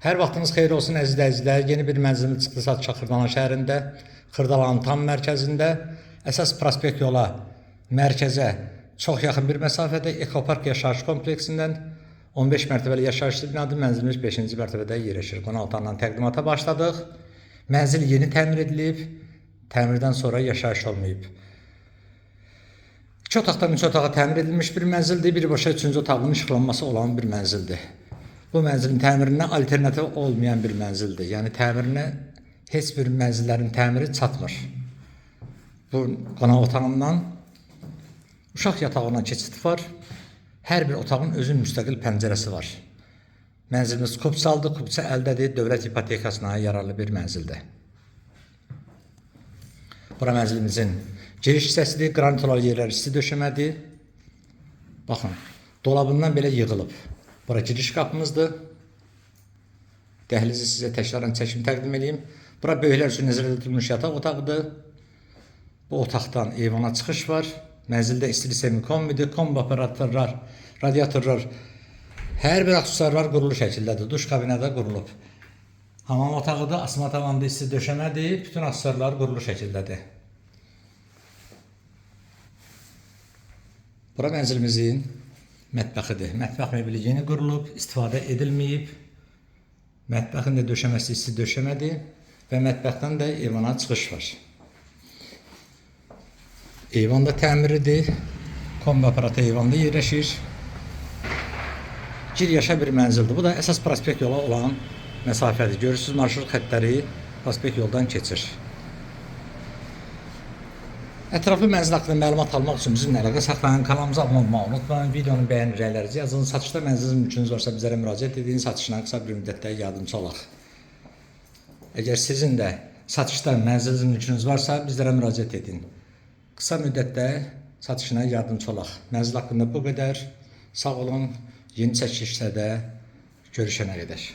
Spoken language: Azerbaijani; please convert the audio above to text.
Hər vaxtınız xeyir olsun əziz izləyicilər. Yeni bir mənzilin çıxdı satışa Xırdalan şəhərində, Xırdalanın tam mərkəzində, əsas prospekt yola, mərkəzə çox yaxın bir məsafədə Ekopark yaşayış kompleksindən 15 mərtəbəli yaşayışlı binadır. Mənzilimiz 5-ci mərtəbədə yerləşir. Qonaqlarla təqdimata başladıq. Mənzil yeni təmir edilib, təmirdən sonra yaşayış olmayıb. 2 otaqdan 3 otağa təmir edilmiş bir mənzildir. Birbaşa 3-cü otağın işıqlanması olan bir mənzildir. Bu mənzilin təmirinə alternativ olmayan bir mənzildir. Yəni təmirinə heç bir mənzillərin təmiri çatmır. Bu qonaq otağından uşaq yatağına keçid var. Hər bir otağın özünün müstəqil pəncərəsi var. Mənzilimiz Kupsaldır. Kupsa əldədir. Dövlət ipotekasına yararlı bir mənzildir. Bura mənzilimizin giriş hissəsidir. Qranit olan yerlər isti döşəmədir. Baxın, dolabından belə yığılıb. Bura giriş qapımızdır. Dəhlizi sizə təkrarən çəkim təqdim edeyim. Bura böyüklər üçün nəzərdə tutulmuş yataq otağıdır. Bu otaqdan eyvana çıxış var. Mənzildə istili semikombidir. Kombi operatorlar, radiatorlar, hər bir aksesuarlar qurulu şəkildədir. Duş kabinədə qurulub. Hamam otağıdır. Asma tavanlı isti döşəmədir. Bütün aksesuarlar qurulu şəkildədir. Bura mənzilimizin mətbəxidir. Mətbəx mebeli yeni qurulub, istifadə edilməyib. Mətbəxin də döşəməsi isti döşəmədir və mətbəxdən də eyvana çıxış var. Eyvan da təmiridir. Kombi aparatı eyvanda yerləşir. Gir yaşa bir mənzildir. Bu da əsas prospekt yola olan məsafədir. Görürsünüz, marşrut xəttləri prospekt yoldan keçir. Ətraflı mənzil haqqında məlumat almaq üçün bizimlə əlaqə saxlayın. Kanalımıza abunə olmağı unutmayın. Videonu bəyənin, rəylərinizi yazın. Satışda mənzil mümkününüz varsa bizlərə müraciət edin. Satışına qısa bir müddətdə yardımcı olaq. Əgər sizin də satışda mənzil mümkününüz varsa bizlərə müraciət edin. Qısa müddətdə satışına yardımcı olaq. Mənzil haqqında bu qədər. Sağ olun. Yeni çəkilişlərdə görüşənə qədər.